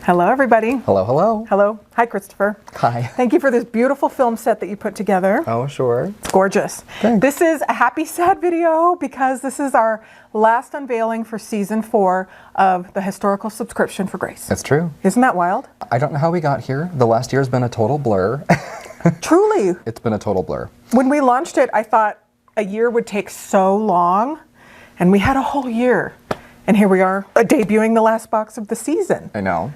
Hello, everybody. Hello, hello. Hello. Hi, Christopher. Hi. Thank you for this beautiful film set that you put together. Oh, sure. It's gorgeous. Thanks. This is a happy, sad video because this is our last unveiling for season 4 of the historical subscription for Grace. It's true. Isn't that wild? I don't know how we got here. The last year's been a total blur. Truly. It's been a total blur. When we launched it, I thought a year would take so long, and we had a whole year. And here we are, debuting the last box of the season. I know.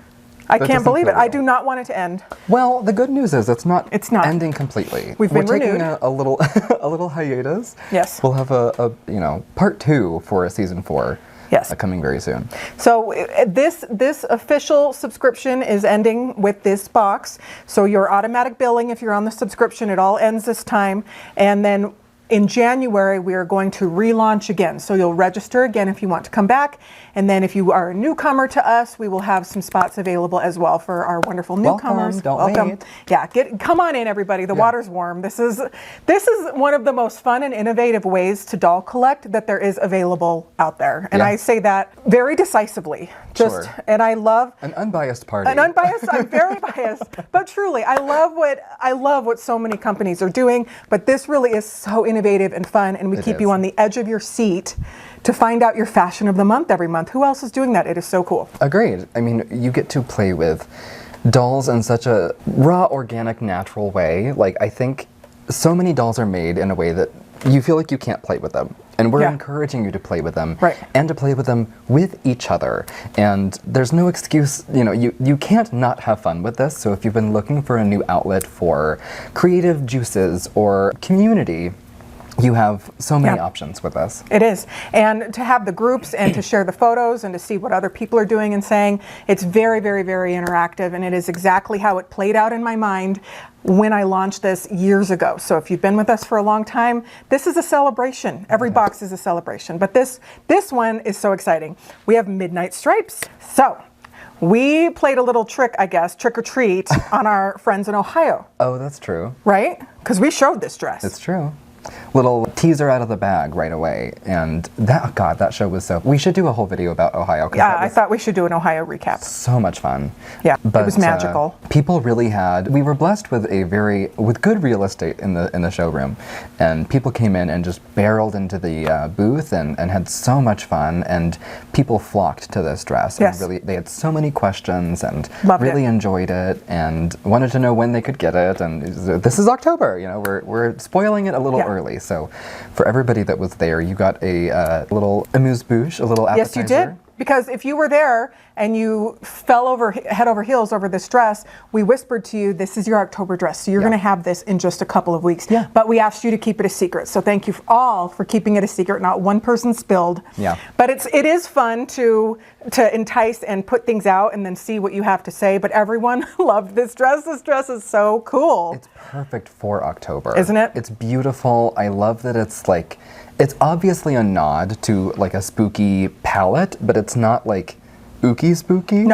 I can't believe it. I do not want it to end. Well, the good news is it's not ending completely. We're taking renewed. a little a little hiatus. Yes. We'll have a part 2 for season 4. Yes. Coming very soon. So this official subscription is ending with this box. So your automatic billing, if you're on the subscription, it all ends this time. And then in January, we are going to relaunch again. So you'll register again if you want to come back. And then if you are a newcomer to us, we will have some spots available as well for our wonderful newcomers. Welcome. Yeah, come on in, everybody. The water's warm. This is one of the most fun and innovative ways to doll collect that there is available out there. And I say that very decisively. And I love an unbiased party. I'm very biased, but truly, I love what so many companies are doing. But this really is so innovative and fun, and we keep you on the edge of your seat to find out your fashion of the month every month. Who else is doing that? It is so cool. Agreed. I mean, you get to play with dolls in such a raw, organic, natural way. Like, I think so many dolls are made in a way that you feel like you can't play with them. And we're encouraging you to play with them and to play with them with each other. And there's no excuse, you can't not have fun with this. So if you've been looking for a new outlet for creative juices or community, you have so many options with this. It is. And to have the groups and to share the photos and to see what other people are doing and saying, it's very, very, very interactive. And it is exactly how it played out in my mind when I launched this years ago. So if you've been with us for a long time, this is a celebration. Every box is a celebration. But this one is so exciting. We have midnight stripes. So we played a little trick, I guess, trick or treat on our friends in Ohio. Oh, that's true. Right? Because we showed this dress. It's true. Little teaser out of the bag right away, and that show was so. We should do a whole video about Ohio. Yeah, I thought we should do an Ohio recap. So much fun. Yeah, but it was magical. People really we were blessed with with good real estate in the showroom, and people came in and just barreled into the booth and had so much fun, and people flocked to this dress. Yes. And really, they had so many questions and Loved enjoyed it and wanted to know when they could get it. And this is October. We're spoiling it a little early. So for everybody that was there, you got a little amuse-bouche, a little appetizer. Yes, you did. Because if you were there and you fell head over heels over this dress, we whispered to you, this is your October dress. So you're going to have this in just a couple of weeks. Yeah. But we asked you to keep it a secret. So thank you all for keeping it a secret. Not one person spilled. Yeah. But it is fun to entice and put things out and then see what you have to say. But everyone loved this dress. This dress is so cool. It's perfect for October. Isn't it? It's beautiful. I love that it's obviously a nod to like a spooky palette, but it's not like ooky spooky,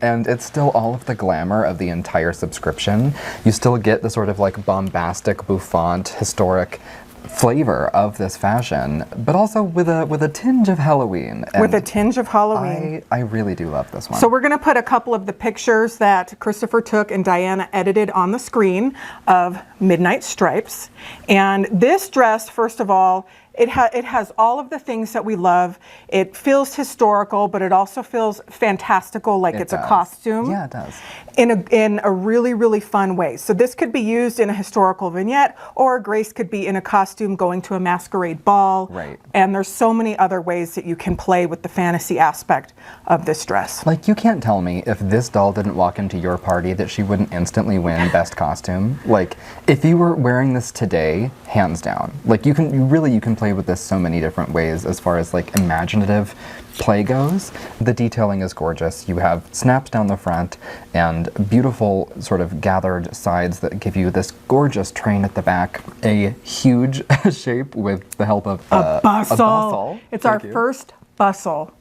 and it's still all of the glamour of the entire subscription. You still get the sort of like bombastic, bouffant, historic flavor of this fashion, but also with a tinge of Halloween. With a tinge of Halloween. I really do love this one. So we're going to put a couple of the pictures that Christopher took and Diana edited on the screen of Midnight Stripes. And this dress, first of all, it has all of the things that we love. It feels historical, but it also feels fantastical, like it's a costume. Yeah, it does. In a really, really fun way. So this could be used in a historical vignette, or Grace could be in a costume going to a masquerade ball. Right. And there's so many other ways that you can play with the fantasy aspect of this dress. Like, you can't tell me if this doll didn't walk into your party that she wouldn't instantly win best costume. Like, if you were wearing this today, hands down. Like, you can play with this so many different ways as far as like imaginative play goes. The detailing is gorgeous. You have snaps down the front and beautiful sort of gathered sides that give you this gorgeous train at the back. A huge shape with the help of a bustle. It's our first bustle.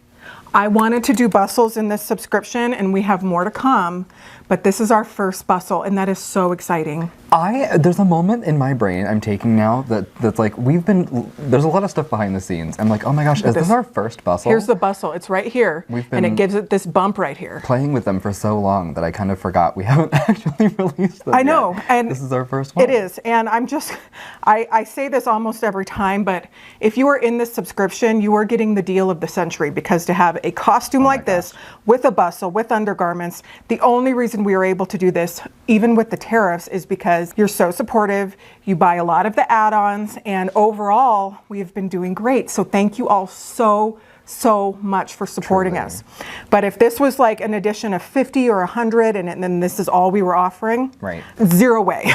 I wanted to do bustles in this subscription, and we have more to come, but this is our first bustle, and that is so exciting. There's a moment in my brain I'm taking now that's like, there's a lot of stuff behind the scenes. I'm like, oh my gosh, is this our first bustle? Here's the bustle, it's right here, and it gives it this bump right here. Playing with them for so long that I kind of forgot we haven't actually released them I know, yet. and this is our first one. It is, and I say this almost every time, but if you are in this subscription, you are getting the deal of the century, because to have a costume like this with a bustle, with undergarments, the only reason we are able to do this, even with the tariffs, is because you're so supportive, you buy a lot of the add-ons, and overall, we've been doing great. So thank you all so much for supporting us. But if this was like an edition of 50 or 100 and then this is all we were offering, right? Zero way.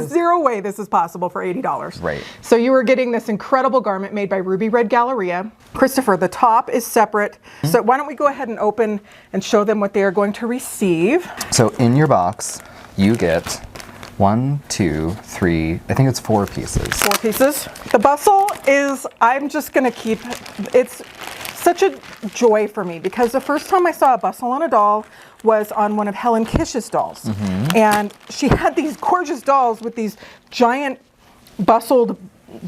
Zero way this is possible for $80. Right. So you are getting this incredible garment made by Ruby Red Galleria. Christopher, the top is separate. So why don't we go ahead and open and show them what they are going to receive. So in your box, you get 1, 2, 3, I think it's 4 pieces. 4 pieces. The bustle is, I'm just gonna keep, it's such a joy for me, because the first time I saw a bustle on a doll was on one of Helen Kish's dolls. And she had these gorgeous dolls with these giant bustled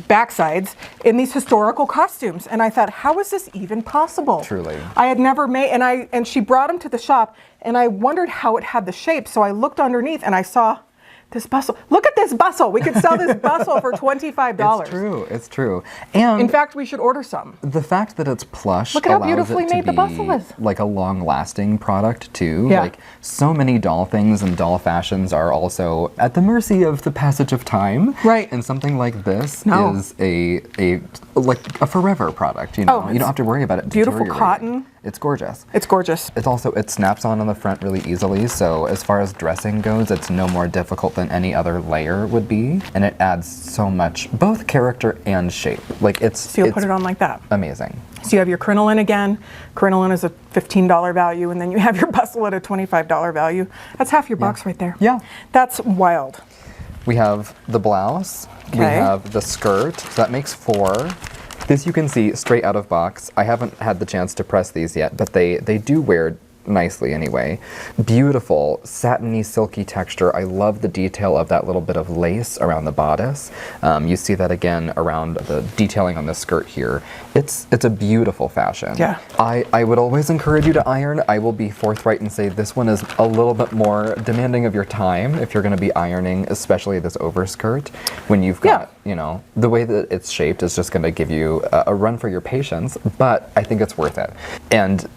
backsides in these historical costumes, and I thought, how is this even possible? Truly. I had never made, and she brought them to the shop, and I wondered how it had the shape, so I looked underneath and I saw this bustle. Look at this bustle. We could sell this bustle for $25. It's true. It's true. And in fact, we should order some. The fact that it's plush, look at how allows beautifully it to made the be bustle is. Like a long-lasting product too. Yeah. Like so many doll things and doll fashions are also at the mercy of the passage of time. Right. And something like this is like a forever product. You know, you don't have to worry about it. Beautiful deteriorating. cotton. It's gorgeous. It's gorgeous. It's also, it snaps on the front really easily, so as far as dressing goes, it's no more difficult than any other layer would be, and it adds so much, both character and shape. Like So you'll put it on like that. Amazing. So you have your crinoline again. Crinoline is a $15 value, and then you have your bustle at a $25 value. That's half your box right there. Yeah. That's wild. We have the blouse. We have the skirt. So that makes 4. This you can see straight out of box. I haven't had the chance to press these yet, but they do wear nicely anyway. Beautiful, satiny, silky texture. I love the detail of that little bit of lace around the bodice. You see that again around the detailing on the skirt here. It's a beautiful fashion. Yeah. I would always encourage you to iron. I will be forthright and say this one is a little bit more demanding of your time if you're going to be ironing, especially this overskirt. When you've got, you know, the way that it's shaped is just going to give you a run for your patience, but I think it's worth it. And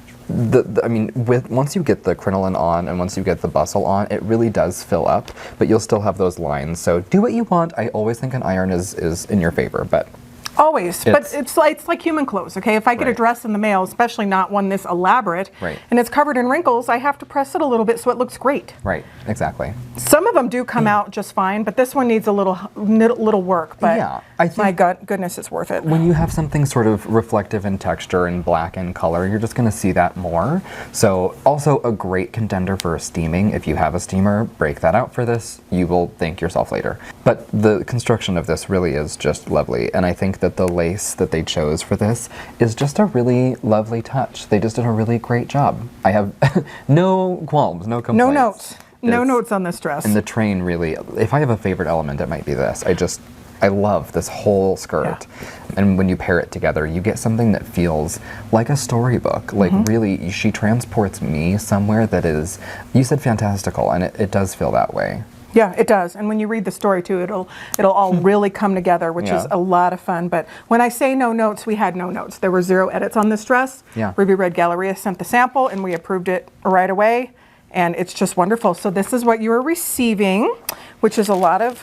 I mean, once you get the crinoline on and once you get the bustle on, it really does fill up, but you'll still have those lines. So do what you want. I always think an iron is in your favor, but always. But it's like human clothes, okay? If I get a dress in the mail, especially not one this elaborate, and it's covered in wrinkles, I have to press it a little bit so it looks great. Right, exactly. Some of them do come out just fine, but this one needs a little work. But yeah, I think my goodness, it's worth it. When you have something sort of reflective in texture and black in color, you're just going to see that more. So also a great contender for steaming. If you have a steamer, break that out for this. You will thank yourself later. But the construction of this really is just lovely, and I think that the lace that they chose for this is just a really lovely touch. They just did a really great job. I have no qualms, no complaints. No notes. No notes on this dress. And the train really, if I have a favorite element, it might be this. I love this whole skirt. And when you pair it together, you get something that feels like a storybook. Like really, she transports me somewhere that is, you said fantastical, and it does feel that way. Yeah, it does. And when you read the story too, it'll all really come together, which is a lot of fun. But when I say no notes, we had no notes. There were 0 edits on this dress. Ruby Red Galleria sent the sample and we approved it right away. And it's just wonderful. So this is what you are receiving, which is a lot of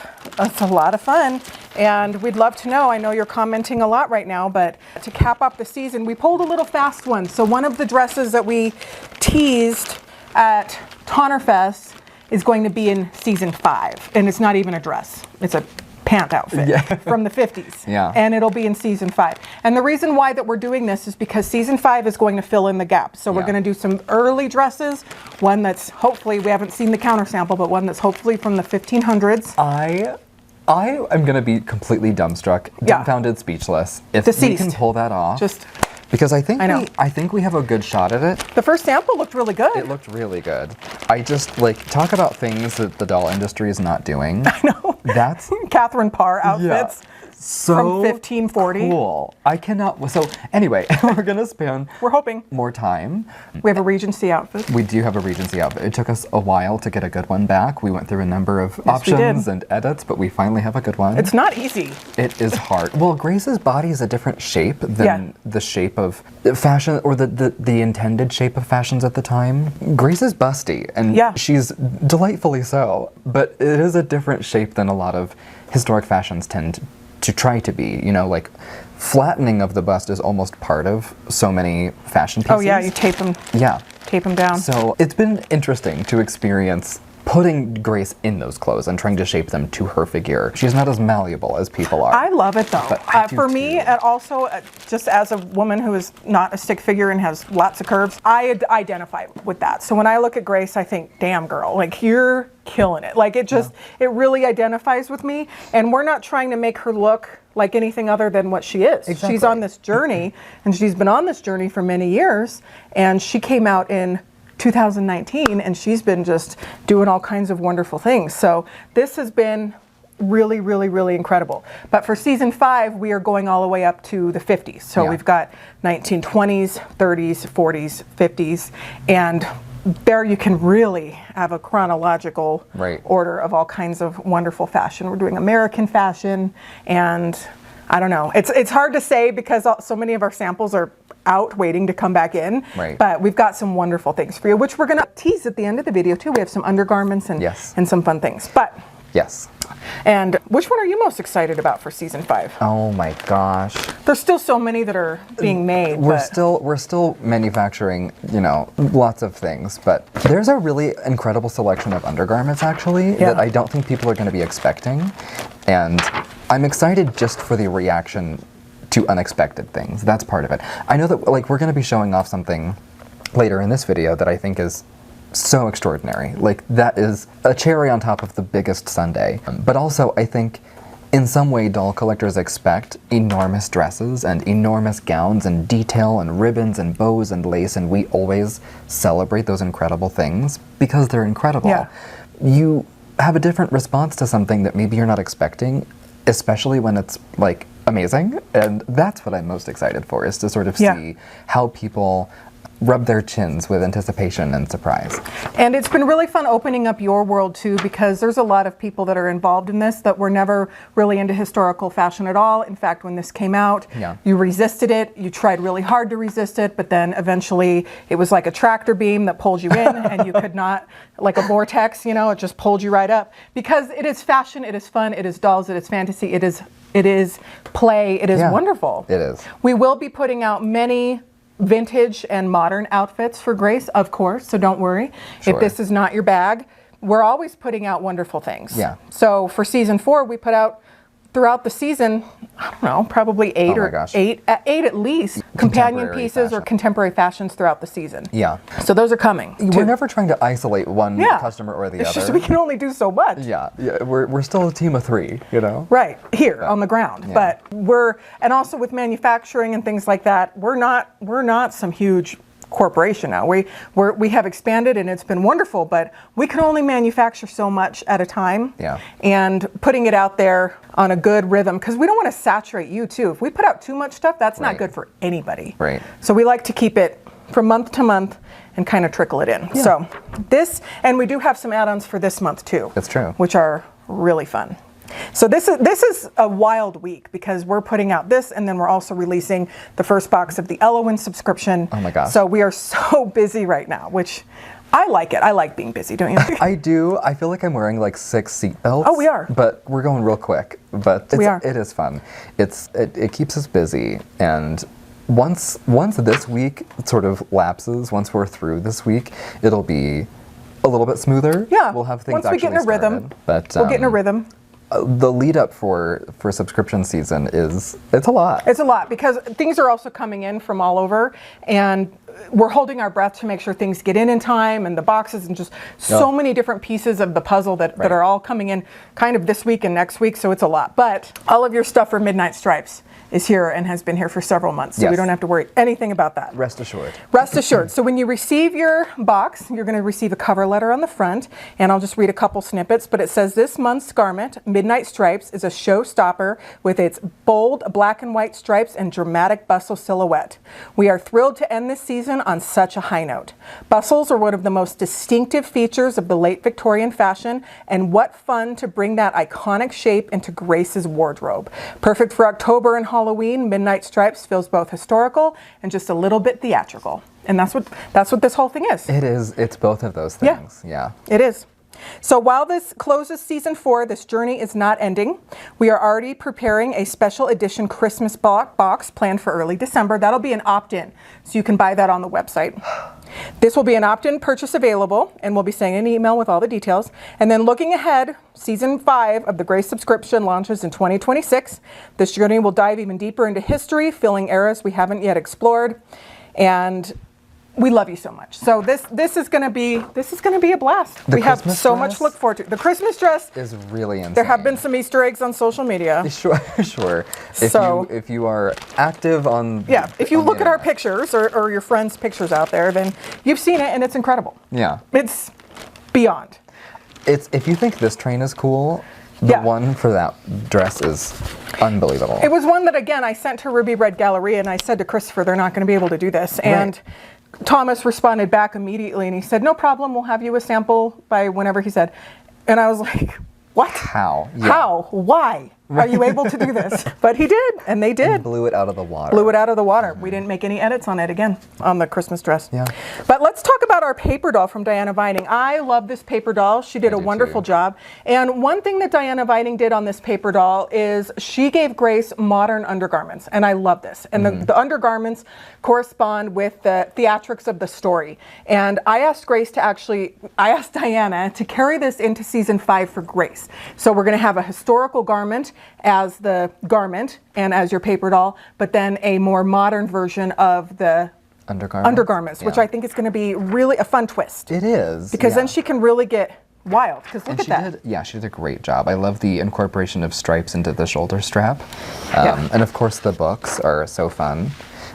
fun. And we'd love to know, I know you're commenting a lot right now, but to cap off the season, we pulled a little fast one. So one of the dresses that we teased at Tonnerfest is going to be in season 5. And it's not even a dress. It's a pant outfit from the 50s. And it'll be in season 5. And the reason why that we're doing this is because season 5 is going to fill in the gap. So we're going to do some early dresses, one that's hopefully, we haven't seen the counter sample, but one that's hopefully from the 1500s. I am going to be completely dumbstruck, dumbfounded, speechless. If we can pull that off, because I think I know. I think we have a good shot at it. The first sample looked really good. It looked really good. I just like talk about things that the doll industry is not doing. I know. That's Catherine Parr outfits. so From 1540. cool. I cannot. So anyway, we're gonna spend We're hoping. more time. We have a Regency outfit. We do have a Regency outfit. It took us a while to get a good one back. We went through a number of Yes, we options did. and edits, but we finally have a good one. It's not easy. It is hard. Well, Grace's body is a different shape than the shape of fashion, or the intended shape of fashions at the time. Grace is busty, and she's delightfully so, but it is a different shape than a lot of historic fashions tend to try to be. You know, like flattening of the bust is almost part of so many fashion pieces. Oh yeah, you tape them. Yeah. Tape them down. So it's been interesting to experience putting Grace in those clothes and trying to shape them to her figure. She's not as malleable as people are. I love it though. But I do For me, too. and also just as a woman who is not a stick figure and has lots of curves, I identify with that. So when I look at Grace, I think, damn girl, like you're killing it. Like it just, it really identifies with me. And we're not trying to make her look like anything other than what she is. Exactly. She's on this journey, and she's been on this journey for many years. And she came out in 2019, and she's been just doing all kinds of wonderful things. So this has been really, really, really incredible. But for season 5, we are going all the way up to the 50s. So we've got 1920s, 30s, 40s, 50s, and there you can really have a chronological order of all kinds of wonderful fashion. We're doing American fashion, and I don't know. It's hard to say because so many of our samples are out waiting to come back in. Right. But we've got some wonderful things for you, which we're going to tease at the end of the video too. We have some undergarments and some fun things. But yes. And which one are you most excited about for season 5? Oh my gosh. There's still so many that are being made. We're still manufacturing, you know, lots of things, but there's a really incredible selection of undergarments actually that I don't think people are going to be expecting, and I'm excited just for the reaction to unexpected things. That's part of it. I know that like we're going to be showing off something later in this video that I think is so extraordinary. Like that is a cherry on top of the biggest sundae. But also I think in some way doll collectors expect enormous dresses and enormous gowns and detail and ribbons and bows and lace, and we always celebrate those incredible things because they're incredible. Yeah. You have a different response to something that maybe you're not expecting, especially when it's like amazing, and that's what I'm most excited for, is to sort of see how people rub their chins with anticipation and surprise. And it's been really fun opening up your world too, because there's a lot of people that are involved in this that were never really into historical fashion at all. In fact, when this came out, you resisted it, you tried really hard to resist it, but then eventually it was like a tractor beam that pulled you in and you could not, like a vortex, you know, it just pulled you right up. Because it is fashion, it is fun, it is dolls, it is fantasy, it is play, it is wonderful. It is. We will be putting out many vintage and modern outfits for Grace, of course, so don't worry. Sure. If this is not your bag, we're always putting out wonderful things. Yeah. So for season 4, we put out throughout the season, I don't know, probably eight at least companion pieces or contemporary fashions throughout the season. Yeah. So those are coming. We're never trying to isolate one customer or the It's other. just we can only do so much. Yeah, we're still a team of 3, you know? Right, here on the ground. Yeah. But and also with manufacturing and things like that, we're not some huge corporation now. We have expanded and it's been wonderful, but we can only manufacture so much at a time. Yeah. And putting it out there on a good rhythm, because we don't want to saturate you too. If we put out too much stuff, that's not good for anybody. Right. So we like to keep it from month to month and kind of trickle it in. Yeah. So this, and we do have some add-ons for this month too. That's true. Which are really fun. So this is a wild week because we're putting out this, and then we're also releasing the first box of the Elowen subscription. Oh my gosh. So we are so busy right now, which I like it. I like being busy, don't you? I do. I feel like I'm wearing like 6 seat belts. Oh, we are. But we're going real quick. But it is fun. It keeps us busy, and once this week sort of lapses, once we're through this week, it'll be a little bit smoother. Yeah. We'll have things once we get in a rhythm. But we'll get in a rhythm. The lead up for subscription season it's a lot. It's a lot because things are also coming in from all over, and we're holding our breath to make sure things get in time, and the boxes, and just so many different pieces of the puzzle that are all coming in kind of this week and next week, so it's a lot. But all of your stuff for Midnight Stripes is here and has been here for several months, so we don't have to worry anything about that. Rest assured. Rest assured. So when you receive your box, you're going to receive a cover letter on the front, and I'll just read a couple snippets, but it says, this month's garment, Midnight Stripes, is a showstopper with its bold black and white stripes and dramatic bustle silhouette. We are thrilled to end this season on such a high note. Bustles are one of the most distinctive features of the late Victorian fashion, and what fun to bring that iconic shape into Grace's wardrobe. Perfect for October and Halloween, Midnight Stripes feels both historical and just a little bit theatrical. And that's what this whole thing is. It is. It's both of those things. Yeah. It is. So while this closes season 4, this journey is not ending. We are already preparing a special edition Christmas box planned for early December. That'll be an opt-in, so you can buy that on the website. This will be an opt-in purchase available, and we'll be sending an email with all the details. And then looking ahead, season 5 of the Grace subscription launches in 2026. This journey will dive even deeper into history, filling eras we haven't yet explored. And we love you so much. So this is going to be a blast. We have so much to look forward to. The Christmas dress is really insane. There have been some Easter eggs on social media. Sure. If you are active on if you look at our pictures or your friends' pictures out there, then you've seen it and it's incredible. Yeah. It's beyond. If you think this train is cool, the one for that dress is unbelievable. It was one that, again, I sent to Ruby Red Galleria, and I said to Christopher, they're not going to be able to do this. And Thomas responded back immediately, and he said, no problem, we'll have you a sample by whenever he said. And I was like, what? How? Yeah. How? Why are you able to do this? But he did, and they did. And blew it out of the water. Blew it out of the water. We didn't make any edits on it again, on the Christmas dress. Yeah. But let's talk about our paper doll from Diana Vining. I love this paper doll. She did a wonderful job. And one thing that Diana Vining did on this paper doll is she gave Grace modern undergarments. And I love this. And the undergarments correspond with the theatrics of the story. And I asked Diana to carry this into season 5 for Grace. So we're going to have a historical garment as the garment and as your paper doll, but then a more modern version of the undergarments, which I think is going to be really a fun twist. It is. Because then she can really get wild. Because look at that. She did a great job. I love the incorporation of stripes into the shoulder strap. And of course the books are so fun.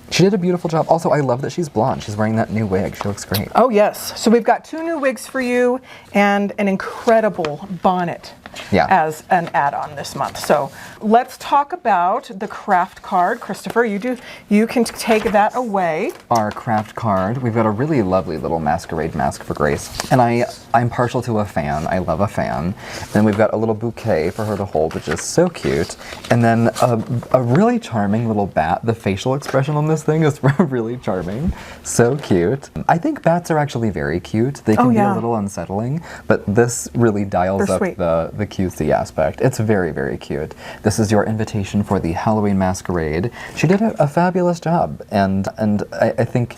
She did a beautiful job. Also, I love that she's blonde. She's wearing that new wig. She looks great. Oh, yes. So we've got 2 new wigs for you and an incredible bonnet as an add-on this month. So let's talk about the craft card. Christopher, you can take that away. Our craft card, we've got a really lovely little masquerade mask for Grace. And I'm partial to a fan. I love a fan. And we've got a little bouquet for her to hold, which is so cute. And then a really charming little bat. The facial expression on this thing is really charming. So cute. I think bats are actually very cute. They can be a little unsettling, but this really dials up the cutesy aspect. It's very, very cute. This is your invitation for the Halloween masquerade. She did a fabulous job, and I think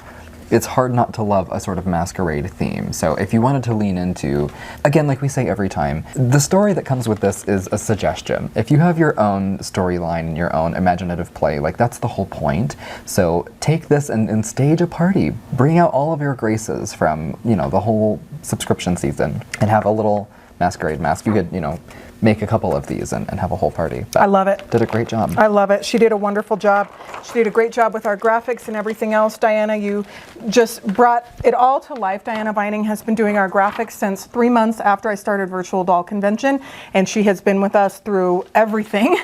it's hard not to love a sort of masquerade theme. So if you wanted to lean into, again, like we say every time, the story that comes with this is a suggestion. If you have your own storyline and your own imaginative play, like that's the whole point. So take this and stage a party. Bring out all of your graces from, the whole subscription season and have a little masquerade mask. You could, make a couple of these and have a whole party. But I love it. Did a great job. I love it. She did a wonderful job. She did a great job with our graphics and everything else. Diana, you just brought it all to life. Diana Vining has been doing our graphics since 3 months after I started Virtual Doll Convention, and she has been with us through everything.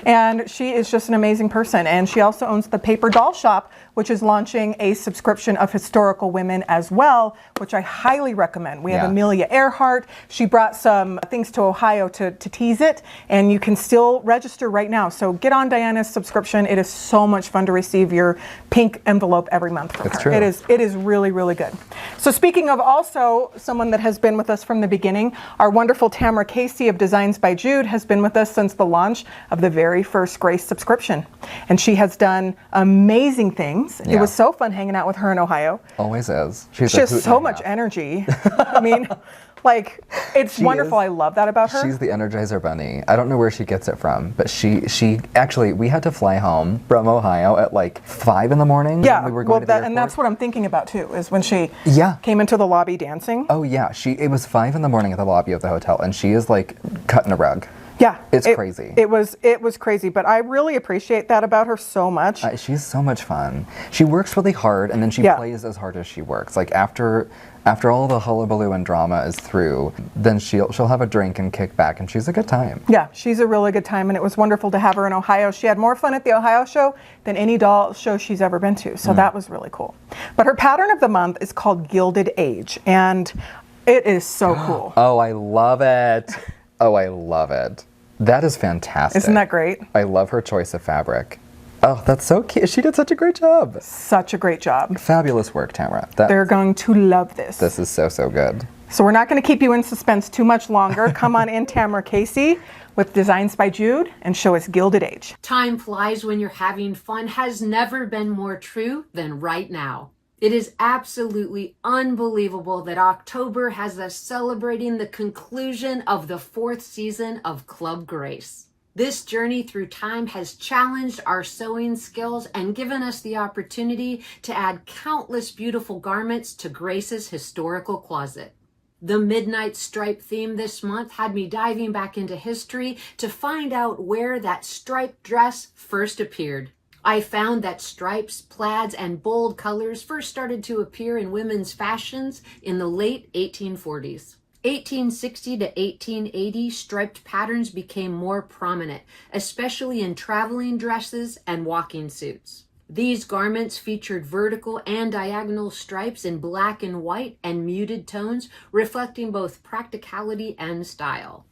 And she is just an amazing person. And she also owns the Paper Doll Shop, which is launching a subscription of historical women as well, which I highly recommend. We have Amelia Earhart. She brought some things to Ohio to tease it, and you can still register right now. So get on Diana's subscription. It is so much fun to receive your pink envelope every month from her. True. It is really, really good. So speaking of also someone that has been with us from the beginning, our wonderful Tamara Casey of Designs by Jude has been with us since the launch of the very first Grace subscription. And she has done amazing things. It was so fun hanging out with her in Ohio. Always is. She has so much energy. I mean, Like, it's She wonderful. is- I love that about her. She's the Energizer Bunny. I don't know where she gets it from, but she actually, we had to fly home from Ohio at like 5 in the morning. Yeah, when we were well, going to the and that's airport. what I'm thinking about too, is when she Yeah. came into the lobby dancing. Oh yeah, it was 5 in the morning at the lobby of the hotel, and she is like cutting a rug. Yeah, It's crazy. It was crazy, but I really appreciate that about her so much. She's so much fun. She works really hard, and then she Yeah. plays as hard as she works. Like after all the hullabaloo and drama is through, then she'll have a drink and kick back, and she's a good time. Yeah, she's a really good time, and it was wonderful to have her in Ohio. She had more fun at the Ohio show than any doll show she's ever been to, so that was really cool. But her pattern of the month is called Gilded Age, and it is so cool. Oh, I love it. Oh, I love it. That is fantastic. Isn't that great? I love her choice of fabric. Oh, that's so cute. She did such a great job. Such a great job. Fabulous work, Tamara. They're going to love this. This is so, so good. So we're not going to keep you in suspense too much longer. Come on in, Tamara Casey, with Designs by Jude, and show us Gilded Age. Time flies when you're having fun has never been more true than right now. It is absolutely unbelievable that October has us celebrating the conclusion of the 4th season of Club Grace. This journey through time has challenged our sewing skills and given us the opportunity to add countless beautiful garments to Grace's historical closet. The Midnight Stripe theme this month had me diving back into history to find out where that striped dress first appeared. I found that stripes, plaids, and bold colors first started to appear in women's fashions in the late 1840s. 1860 to 1880, striped patterns became more prominent, especially in traveling dresses and walking suits. These garments featured vertical and diagonal stripes in black and white and muted tones, reflecting both practicality and style.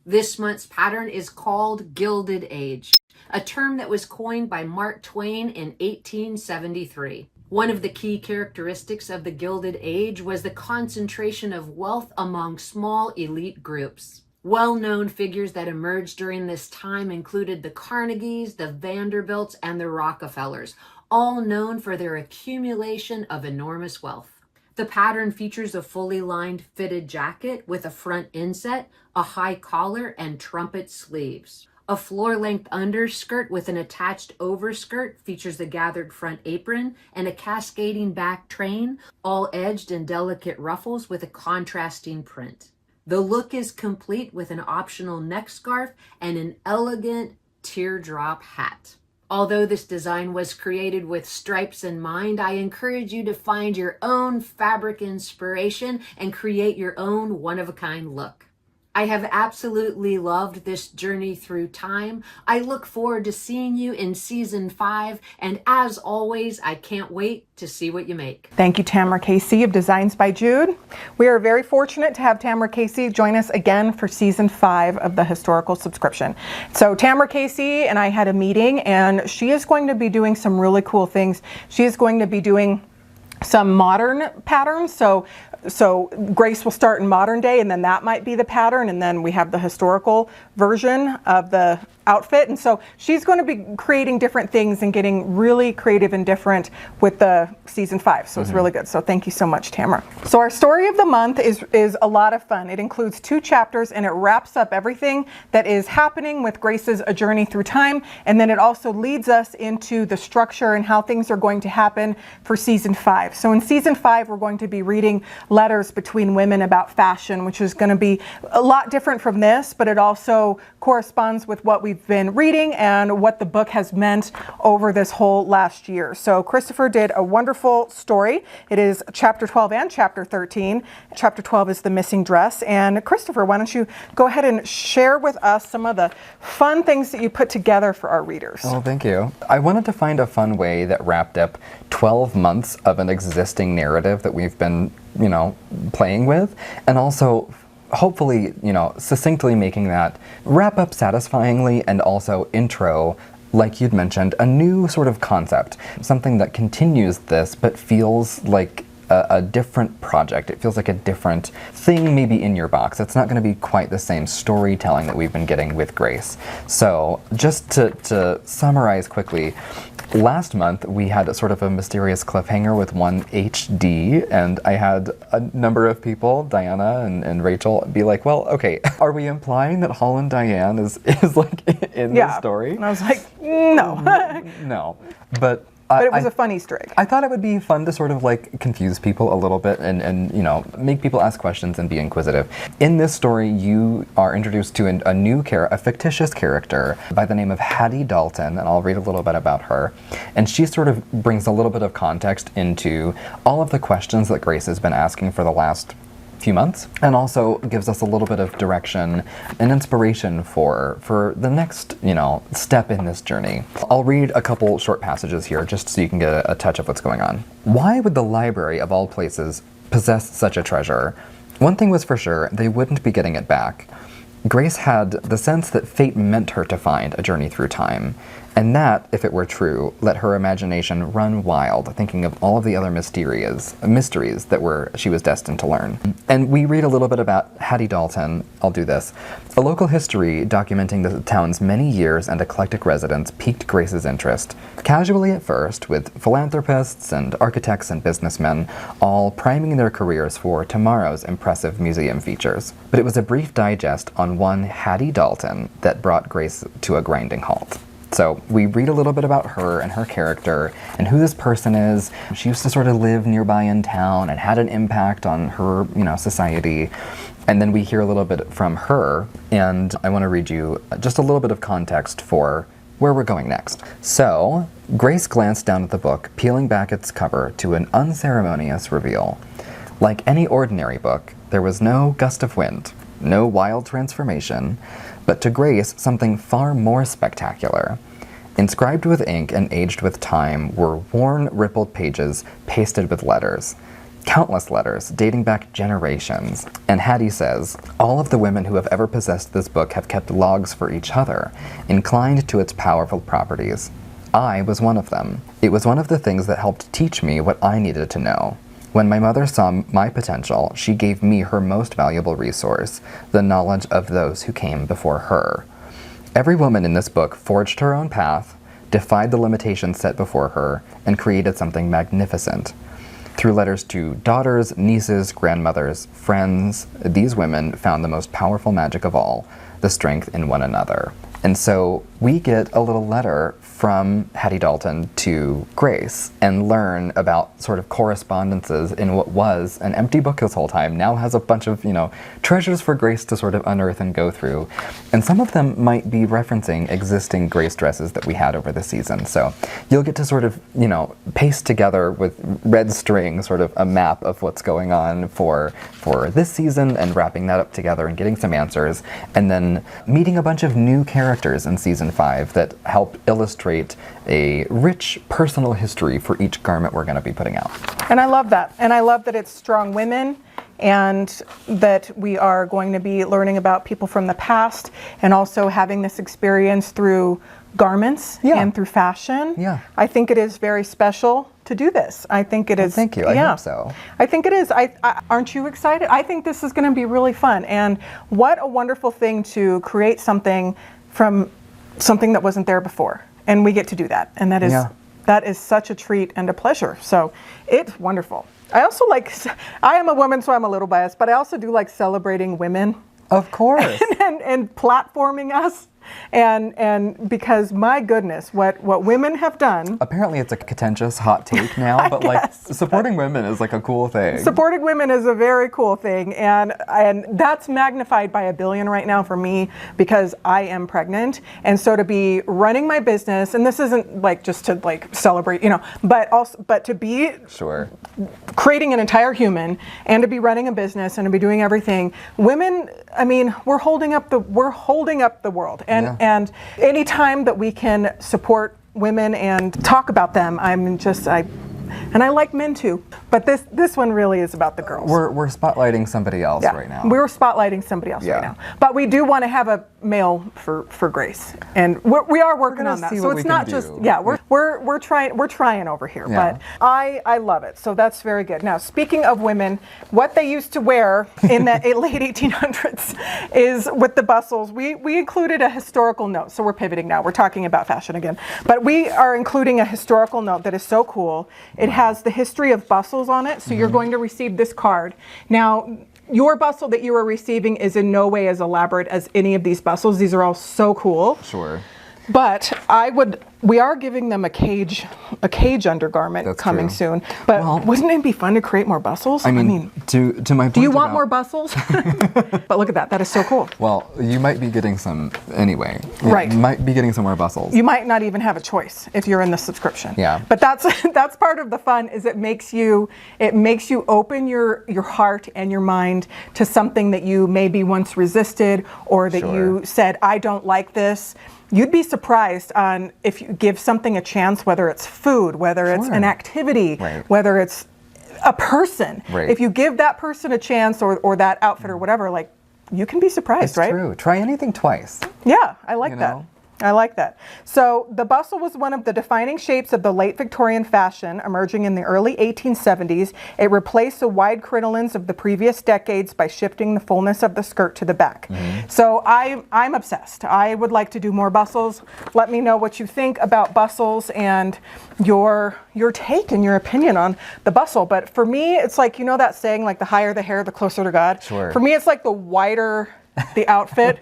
This month's pattern is called Gilded Age, a term that was coined by Mark Twain in 1873. One of the key characteristics of the Gilded Age was the concentration of wealth among small elite groups. Well-known figures that emerged during this time included the Carnegies, the Vanderbilts, and the Rockefellers, all known for their accumulation of enormous wealth. The pattern features a fully lined fitted jacket with a front inset, a high collar, and trumpet sleeves. A floor-length underskirt with an attached overskirt features a gathered front apron and a cascading back train, all edged in delicate ruffles with a contrasting print. The look is complete with an optional neck scarf and an elegant teardrop hat. Although this design was created with stripes in mind, I encourage you to find your own fabric inspiration and create your own one-of-a-kind look. I have absolutely loved this journey through time. I look forward to seeing you in season 5, and as always, I can't wait to see what you make. Thank you, Tamara Casey of Designs by Jude. We are very fortunate to have Tamara Casey join us again for season 5 of the historical subscription. So Tamara Casey and I had a meeting, and she is going to be doing some really cool things. She is going to be doing some modern patterns. So Grace will start in modern day, and then that might be the pattern, and then we have the historical version of the outfit. And so she's going to be creating different things and getting really creative and different with the season 5. So it's really good. So thank you so much, Tamara. So our story of the month is a lot of fun. It includes 2 chapters, and it wraps up everything that is happening with Grace's A Journey Through Time. And then it also leads us into the structure and how things are going to happen for season 5. So in season 5, we're going to be reading letters between women about fashion, which is going to be a lot different from this, but it also corresponds with what we've been reading and what the book has meant over this whole last year. So Christopher did a wonderful story. It is chapter 12 and chapter 13. Chapter 12 is the missing dress. And Christopher, why don't you go ahead and share with us some of the fun things that you put together for our readers. Oh, thank you. I wanted to find a fun way that wrapped up 12 months of an existing narrative that we've been, playing with, and also hopefully, succinctly making that wrap up satisfyingly and also intro, like you'd mentioned, a new sort of concept, something that continues this but feels like a different project. It feels like a different thing maybe in your box. It's not going to be quite the same storytelling that we've been getting with Grace. So just to summarize quickly, last month we had a sort of a mysterious cliffhanger with one HD, and I had a number of people, Diana and Rachel, be like, well, okay, are we implying that Holland Diane is like in the story? And I was like, no. No. But But it was a fun Easter egg. I thought it would be fun to sort of like confuse people a little bit and you know, make people ask questions and be inquisitive. In this story, you are introduced to a new a fictitious character by the name of Hattie Dalton, and I'll read a little bit about her. And she sort of brings a little bit of context into all of the questions that Grace has been asking for the last few months, and also gives us a little bit of direction and inspiration for the next, you know, step in this journey. I'll read a couple short passages here just so you can get a touch of what's going on. Why would the library of all places possess such a treasure? One thing was for sure, they wouldn't be getting it back. Grace had the sense that fate meant her to find a journey through time, and that, if it were true, let her imagination run wild, thinking of all of the other mysteries that she was destined to learn. And we read a little bit about Hattie Dalton. I'll do this. A local history documenting the town's many years and eclectic residents piqued Grace's interest. Casually at first, with philanthropists and architects and businessmen, all priming their careers for tomorrow's impressive museum features. But it was a brief digest on one Hattie Dalton that brought Grace to a grinding halt. So we read a little bit about her and her character and who this person is. She used to sort of live nearby in town and had an impact on her, you know, society. And then we hear a little bit from her, and I want to read you just a little bit of context for where we're going next. So Grace glanced down at the book, peeling back its cover to an unceremonious reveal. Like any ordinary book, there was no gust of wind, no wild transformation, but to Grace, something far more spectacular. Inscribed with ink and aged with time were worn, rippled pages pasted with letters. Countless letters, dating back generations. And Hattie says, all of the women who have ever possessed this book have kept logs for each other, inclined to its powerful properties. I was one of them. It was one of the things that helped teach me what I needed to know. When my mother saw my potential, she gave me her most valuable resource, the knowledge of those who came before her. Every woman in this book forged her own path, defied the limitations set before her, and created something magnificent. Through letters to daughters, nieces, grandmothers, friends, these women found the most powerful magic of all, the strength in one another. And so we get a little letter from Hattie Dalton to Grace and learn about sort of correspondences in what was an empty book this whole time, now has a bunch of, you know, treasures for Grace to sort of unearth and go through. And some of them might be referencing existing Grace dresses that we had over the season. So you'll get to sort of, you know, paste together with red string sort of a map of what's going on for this season and wrapping that up together and getting some answers, and then meeting a bunch of new characters in season 5 that help illustrate a rich personal history for each garment we're going to be putting out. And I love that. And I love that it's strong women, and that we are going to be learning about people from the past, and also having this experience through garments and through fashion. Yeah. I think it is very special to do this. I think it is. Thank you. I hope so. I think it is. Aren't you excited? I think this is going to be really fun. And what a wonderful thing to create something from something that wasn't there before. And we get to do that. And that is such a treat and a pleasure. So it's wonderful. I also like, I am a woman, so I'm a little biased, but I also do like celebrating women. Of course. and platforming us. And because my goodness, what women have done. Apparently it's a contentious hot take now, but like supporting women is like a cool thing. Supporting women is a very cool thing, and that's magnified by a billion right now for me because I am pregnant, and so to be running my business, and this isn't like just to like celebrate, you know, but to be creating an entire human and to be running a business and to be doing everything, women, I mean, we're holding up the world. And any time that we can support women and talk about them, I And I like men too, but this one really is about the girls. We're spotlighting somebody else Yeah. right now. We're spotlighting somebody else Yeah. right now. But we do want to have a male for Grace. And we are working gonna on that. see So what it's we not can just, do. yeah, we're trying over here. Yeah. But I love it. So that's very good. Now, speaking of women, what they used to wear in the late 1800s is with the bustles. We included a historical note. So we're pivoting now. We're talking about fashion again. But we are including a historical note that is so cool. It has the history of bustles on it. So you're going to receive this card. Now, your bustle that you are receiving is in no way as elaborate as any of these bustles. These are all so cool. Sure. But we are giving them a cage undergarment That's coming true. soon. But Well, wouldn't it be fun to create more bustles? I mean, to my point do you want about- more bustles? But look at that. That is so cool. Well, you might be getting some anyway. Right. You might be getting some more bustles. You might not even have a choice if you're in the subscription. Yeah. But that's part of the fun, is it makes you open your heart and your mind to something that you maybe once resisted, or that Sure. you said, I don't like this. You'd be surprised on if you give something a chance, whether it's food, whether it's Sure. an activity, Right. whether it's a person. Right. If you give that person a chance, or that outfit or whatever, like, you can be surprised, It's right? true. Try anything twice. Yeah, I like You that. know? I like that. So the bustle was one of the defining shapes of the late Victorian fashion, emerging in the early 1870s. It replaced the wide crinolines of the previous decades by shifting the fullness of the skirt to the back. So I'm obsessed. I would like to do more bustles. Let me know what you think about bustles and your take and your opinion on the bustle. But for me, it's like, you know that saying, like, the higher the hair, the closer to God? Sure. For me, it's like the wider the outfit.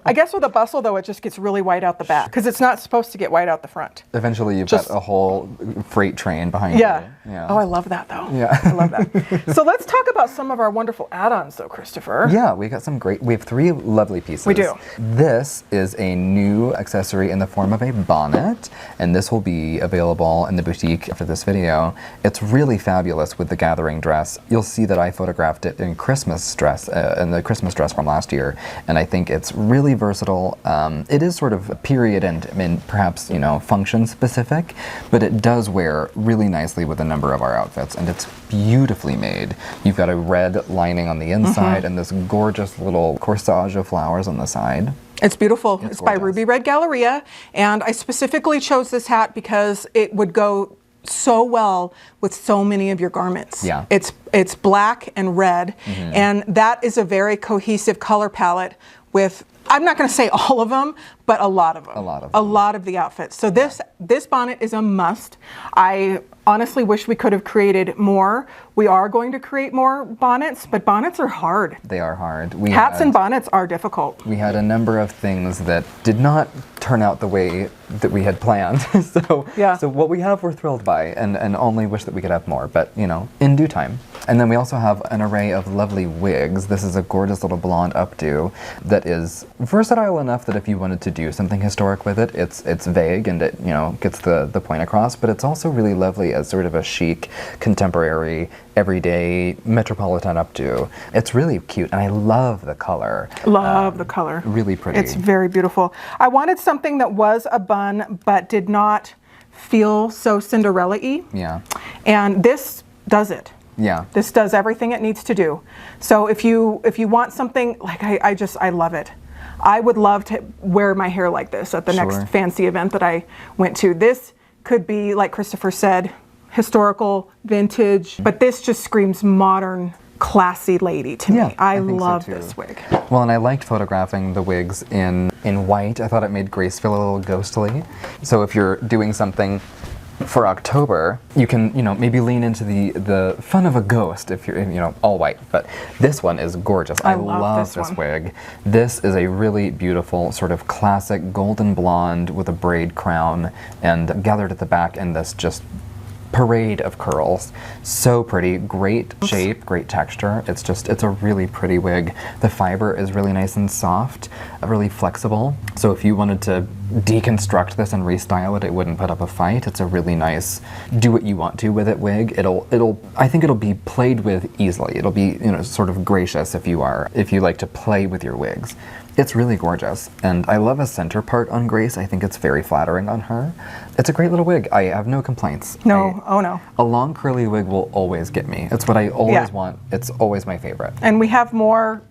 I guess with a bustle, though, it just gets really white out the back, because it's not supposed to get white out the front. Eventually, you've Just- got a whole freight train behind Yeah. you. Yeah. Oh, I love that, though. Yeah. I love that. So let's talk about some of our wonderful add-ons, though, Christopher. Yeah, we got some great. We have 3 lovely pieces. We do. This is a new accessory in the form of a bonnet, and this will be available in the boutique for this video. It's really fabulous with the gathering dress. You'll see that I photographed it in Christmas dress, in the Christmas dress from last year, and I think it's really versatile. It is sort of period and perhaps, function specific, but it does wear really nicely with a number of our outfits, and it's beautifully made. You've got a red lining on the inside and this gorgeous little corsage of flowers on the side. It's beautiful. It's by gorgeous. Ruby Red Galleria, and I specifically chose this hat because it would go so well with so many of your garments. Yeah. It's black and red, and that is a very cohesive color palette with, I'm not going to say all of them, but a lot of them. A lot of A them. lot of the outfits. So this bonnet is a must. I honestly wish we could have created more. We are going to create more bonnets, but bonnets are hard. They are hard. Hats and bonnets are difficult. We had a number of things that did not turn out the way that we had planned. So what we have, we're thrilled by, and only wish that we could have more, but in due time. And then we also have an array of lovely wigs. This is a gorgeous little blonde updo that is versatile enough that if you wanted to do something historic with it, it's vague and it gets the point across, but it's also really lovely as sort of a chic, contemporary, everyday metropolitan updo. It's really cute, and I love the color. Love the color. Really pretty. It's very beautiful. I wanted something that was a bun but did not feel so Cinderella-y. Yeah. And this does it. Yeah. This does everything it needs to do. So if you want something, like I love it. I would love to wear my hair like this at the Sure. next fancy event that I went to. This could be, like Christopher said, historical, vintage, but this just screams modern, classy lady to me. I think so, love too. this wig. Well, and I liked photographing the wigs in white. I thought it made Grace feel a little ghostly. So if you're doing something for October, you can, maybe lean into the fun of a ghost if you're, all white. But this one is gorgeous. I I love love this this one. wig. This is a really beautiful sort of classic golden blonde with a braid crown and gathered at the back in this just parade of curls. So pretty, great shape, great texture. It's a really pretty wig. The fiber is really nice and soft, really flexible. So if you wanted to deconstruct this and restyle it, it wouldn't put up a fight. It's a really nice do what you want to with it wig. I think it'll be played with easily. It'll be, you know, sort of gracious if you like to play with your wigs. It's really gorgeous, and I love a center part on Grace. I think it's very flattering on her. It's a great little wig. I have no complaints. No, oh no. A long curly wig will always get me. It's what I always want. It's always my favorite. And we have more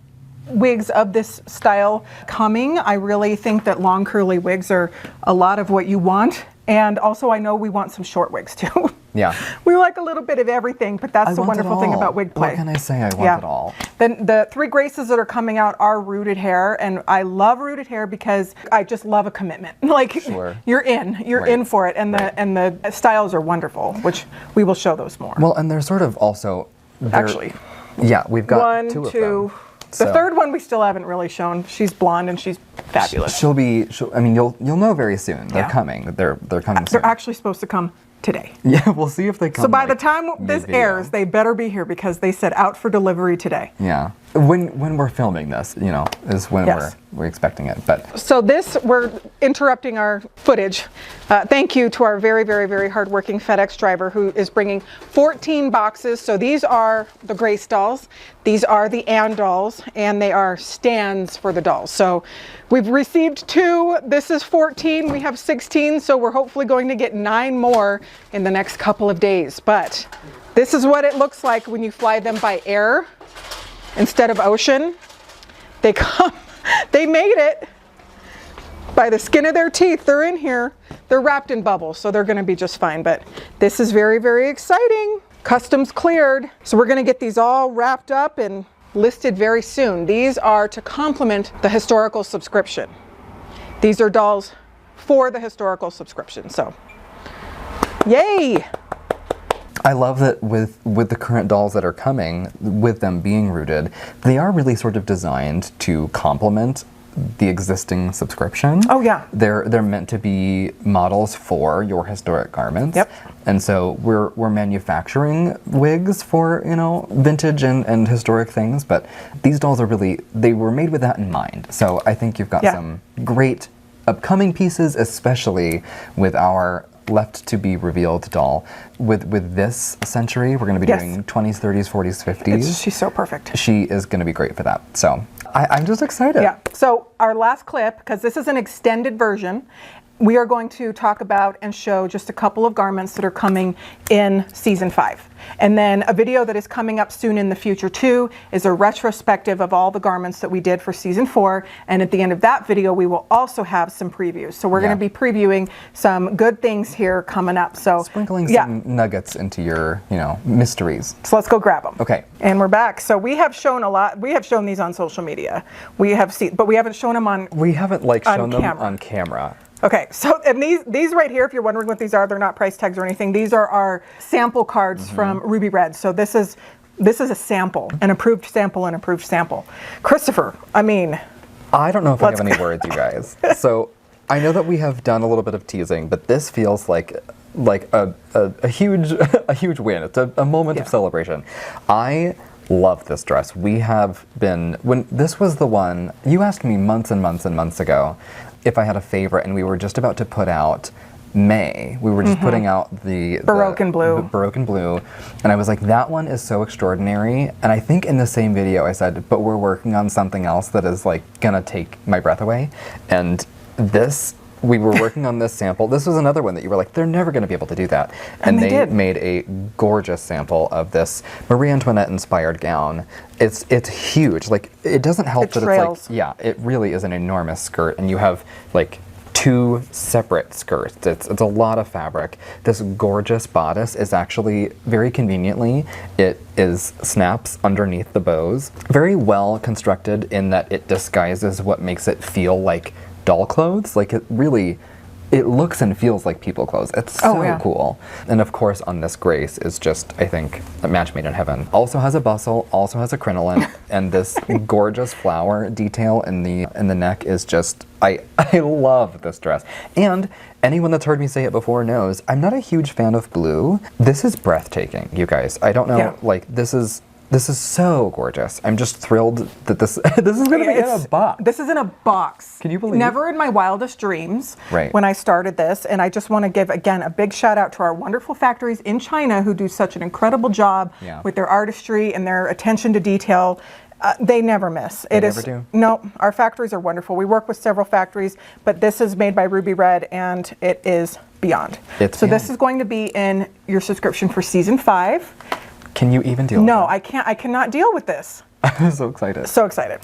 wigs of this style coming. I really think that long curly wigs are a lot of what you want. And also I know we want some short wigs too. Yeah. We like a little bit of everything, but that's the wonderful thing about wig play. What can I say? I want it all. Then the 3 Graces that are coming out are rooted hair, and I love rooted hair because I just love a commitment. Like, you're in for it, and the styles are wonderful, which we will show those more. Well, and they're sort of also actually. Yeah, we've got 1, 2 of 2. them. The third one we still haven't really shown. She's blonde and she's fabulous. I mean, you'll know very soon. They're coming. They're coming soon. They're actually supposed to come today. Yeah, we'll see if they come. So by the time this airs, they better be here because they said out for delivery today. Yeah. When we're filming this, you know, is when we're expecting it. But so we're interrupting our footage. Thank you to our very, very, very hardworking FedEx driver who is bringing 14 boxes. So these are the Grace dolls. These are the Anne dolls, and they are stands for the dolls. So we've received 2. This is 14. We have 16. So we're hopefully going to get 9 more in the next couple of days. But this is what it looks like when you fly them by air instead of ocean. They made it by the skin of their teeth. They're in here. They're wrapped in bubbles, so they're going to be just fine. But this is very, very exciting. Customs cleared. So we're going to get these all wrapped up and listed very soon. These are to complement the historical subscription. These are dolls for the historical subscription. So, yay! I love that with the current dolls that are coming, with them being rooted, they are really sort of designed to complement the existing subscription. Oh yeah. They're meant to be models for your historic garments. Yep. And so we're manufacturing wigs for, you know, vintage and historic things, but these dolls are they were made with that in mind. So I think you've got some great upcoming pieces, especially with our left to be revealed doll. With this century, we're going to be doing 20s, 30s, 40s, 50s. She's so perfect. She is going to be great for that. So I'm just excited. Yeah. So our last clip, because this is an extended version, we are going to talk about and show just a couple of garments that are coming in season 5. And then a video that is coming up soon in the future too is a retrospective of all the garments that we did for season 4. And at the end of that video, we will also have some previews. So we're going to be previewing some good things here coming up. So sprinkling some nuggets into your, you know, mysteries. So let's go grab them. Okay. And we're back. So we have shown a lot. We have shown these on social media. We have seen, but we haven't shown them on. We haven't shown them on camera. Okay, so and these right here, if you're wondering what these are, they're not price tags or anything. These are our sample cards from Ruby Red. So this is a sample, an approved sample. Christopher, I mean, I don't know if I have any words, you guys. So I know that we have done a little bit of teasing, but this feels like a huge win. It's a moment of celebration. I love this dress. We have been, when this was the one, you asked me months and months and months ago if I had a favorite, and we were just about to put out May. We were just putting out the Baroque and Blue. Baroque and Blue, and I was like, that one is so extraordinary. And I think in the same video I said, but we're working on something else that is like gonna take my breath away. And this, we were working on this sample. This was another one that you were like, they're never gonna be able to do that. And they made a gorgeous sample of this Marie Antoinette-inspired gown. It's huge. Like, it doesn't help that it's like, it really is an enormous skirt, and you have like 2 separate skirts. It's a lot of fabric. This gorgeous bodice is actually, very conveniently, it is snaps underneath the bows. Very well constructed in that it disguises what makes it feel like doll clothes. Like, it looks and feels like people clothes. It's so cool. And of course on this Grace is just, I think, a match made in heaven. Also has a bustle, also has a crinoline, and this gorgeous flower detail in the neck is just, I love this dress. And anyone that's heard me say it before knows I'm not a huge fan of blue. This is breathtaking, you guys. I don't know, like, this is This is so gorgeous. I'm just thrilled that this this is going to be in a box. This is in a box. Can you believe? Never in my wildest dreams Right. when I started this. And I just want to give, again, a big shout out to our wonderful factories in China who do such an incredible job with their artistry and their attention to detail. They never miss. They never do? No, our factories are wonderful. We work with several factories, but this is made by Ruby Red and it is beyond. It's so beyond. This is going to be in your subscription for season 5. Can you even deal with No, it? I can't. I cannot deal with this. I'm so excited. So excited.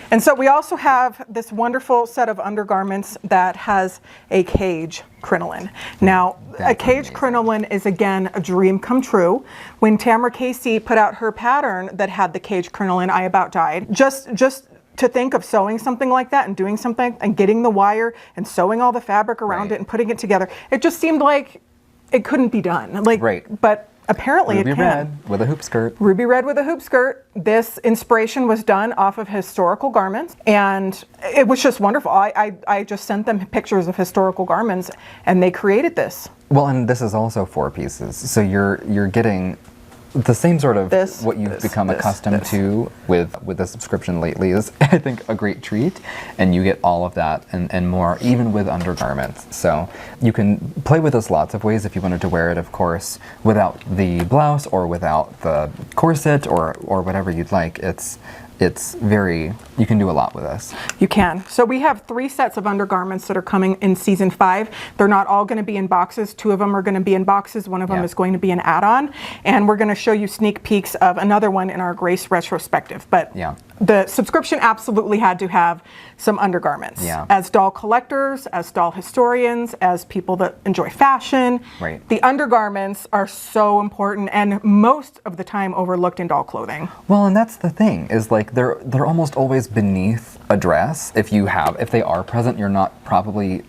And so we also have this wonderful set of undergarments that has a cage crinoline. Now, That's a cage amazing. crinoline is, again, a dream come true. When Tamara Casey put out her pattern that had the cage crinoline, I about died. Just to think of sewing something like that and doing something and getting the wire and sewing all the fabric around Right. it and putting it together, it just seemed like it couldn't be done. Like, Right. But apparently Ruby it can. red with a hoop skirt. Ruby red with a hoop skirt. This inspiration was done off of historical garments, and it was just wonderful. I just sent them pictures of historical garments, and they created this. Well, and this is also 4 pieces, so you're getting the same sort of This, what you've this, become this, accustomed this. to with the subscription lately is, I think, a great treat, and you get all of that and more, even with undergarments. So you can play with this lots of ways if you wanted to wear it, of course, without the blouse or without the corset or whatever you'd like. It's very, you can do a lot with this. You can. So we have 3 sets of undergarments that are coming in season 5. They're not all going to be in boxes. 2 of them are going to be in boxes. One of them Yeah. is going to be an add-on. And we're going to show you sneak peeks of another one in our Grace retrospective. But Yeah. the subscription absolutely had to have some undergarments. Yeah. As doll collectors, as doll historians, as people that enjoy fashion. Right. The undergarments are so important and most of the time overlooked in doll clothing. Well, and that's the thing, is like they're almost always beneath a dress. If they are present, you're not probably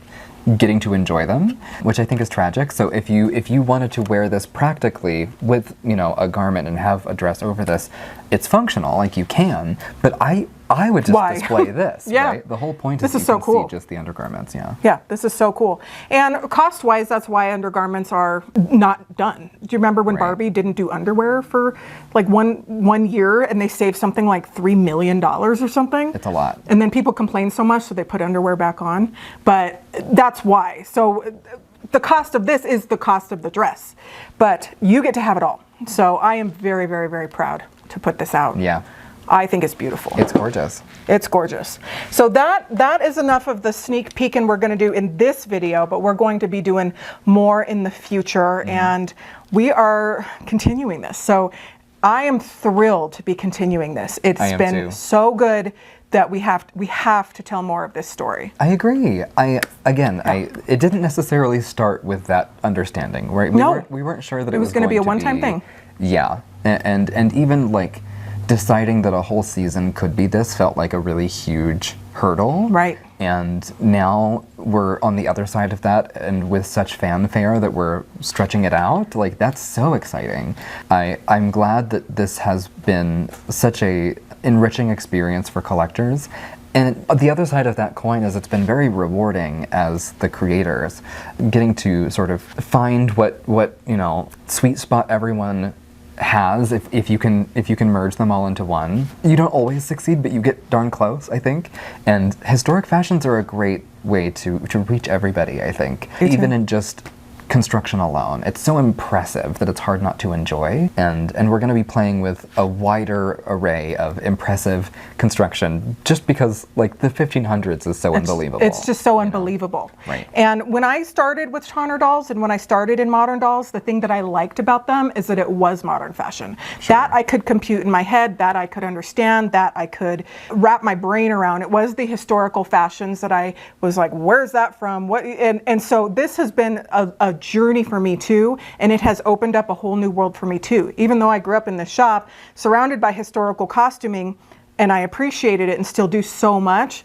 getting to enjoy them, which I think is tragic. So if you wanted to wear this practically with, a garment and have a dress over this, it's functional, like you can, but I would just Why? display this, Yeah. right? The whole point This is is you so can cool. see just the undergarments, yeah. Yeah, this is so cool. And cost-wise, that's why undergarments are not done. Do you remember when Right. Barbie didn't do underwear for like one year and they saved something like $3 million or something? It's a lot. And then people complained so much, so they put underwear back on. But that's why. So the cost of this is the cost of the dress. But you get to have it all. So I am very, very, very proud to put this out. Yeah. I think it's beautiful. It's gorgeous. It's gorgeous. So that is enough of the sneak peek and we're going to do in this video, but we're going to be doing more in the future and we are continuing this. So I am thrilled to be continuing this. It's I am been too. so good that we have to tell more of this story. I agree. It didn't necessarily start with that understanding, right? No. We weren't sure that It it was was gonna going be a one-time thing. Yeah, and even like deciding that a whole season could be this felt like a really huge hurdle. Right. And now we're on the other side of that, and with such fanfare that we're stretching it out, like that's so exciting. I'm glad that this has been such a enriching experience for collectors. And the other side of that coin is it's been very rewarding as the creators, getting to sort of find what sweet spot everyone has if you can merge them all into one. You don't always succeed, but you get darn close, I think. And historic fashions are a great way to reach everybody, I think. Me too. Even in just construction alone. It's so impressive that it's hard not to enjoy. And we're going to be playing with a wider array of impressive construction just because like the 1500s is so unbelievable. It's just so unbelievable. Right. And when I started with Tonner dolls and when I started in modern dolls, the thing that I liked about them is that it was modern fashion. That I could compute in my head, that I could understand, that I could wrap my brain around. It was the historical fashions that I was like, where's that from? What? And so this has been a journey for me too, and it has opened up a whole new world for me too. Even though I grew up in this shop surrounded by historical costuming and I appreciated it and still do so much,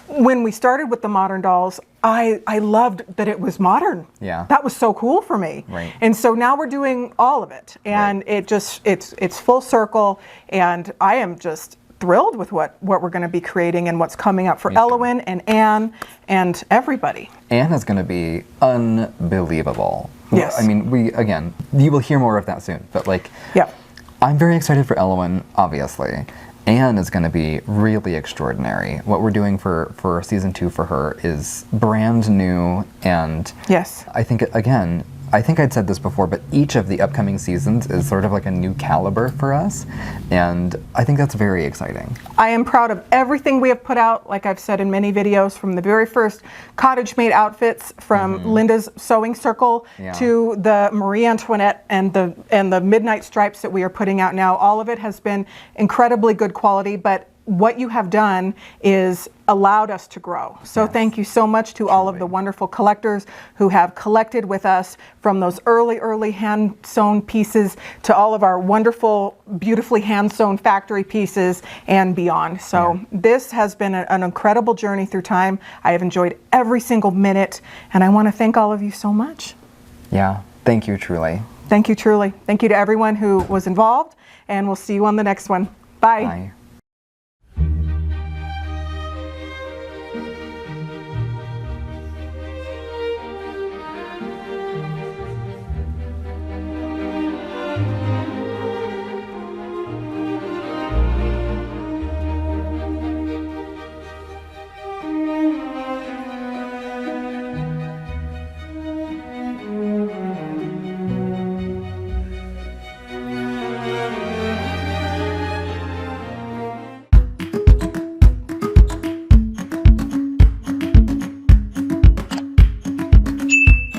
when we started with the modern dolls, I loved that it was modern. Yeah. That was so cool for me. Right. And so now we're doing all of it, and Right. it's full circle, and I am just thrilled with what we're going to be creating and what's coming up for Me too. Elowen and Anne and everybody. Anne is going to be unbelievable. Yes. I mean, you will hear more of that soon, but like, Yeah. I'm very excited for Elwyn, obviously. Anne is going to be really extraordinary. What we're doing for season 2 for her is brand new, and Yes. I think, again, I think I'd said this before, but each of the upcoming seasons is sort of like a new caliber for us, and I think that's very exciting. I am proud of everything we have put out, like I've said in many videos, from the very first cottage made outfits from Linda's Sewing Circle to the Marie Antoinette and the midnight stripes that we are putting out now. All of it has been incredibly good quality, but what you have done is allowed us to grow. So thank you so much to all of the wonderful collectors who have collected with us, from those early hand sewn pieces to all of our wonderful, beautifully hand sewn factory pieces and beyond. So this has been an incredible journey through time. I have enjoyed every single minute, and I want to thank all of you so much. Yeah, thank you, truly. Thank you, truly. Thank you to everyone who was involved, and we'll see you on the next one. Bye. Bye.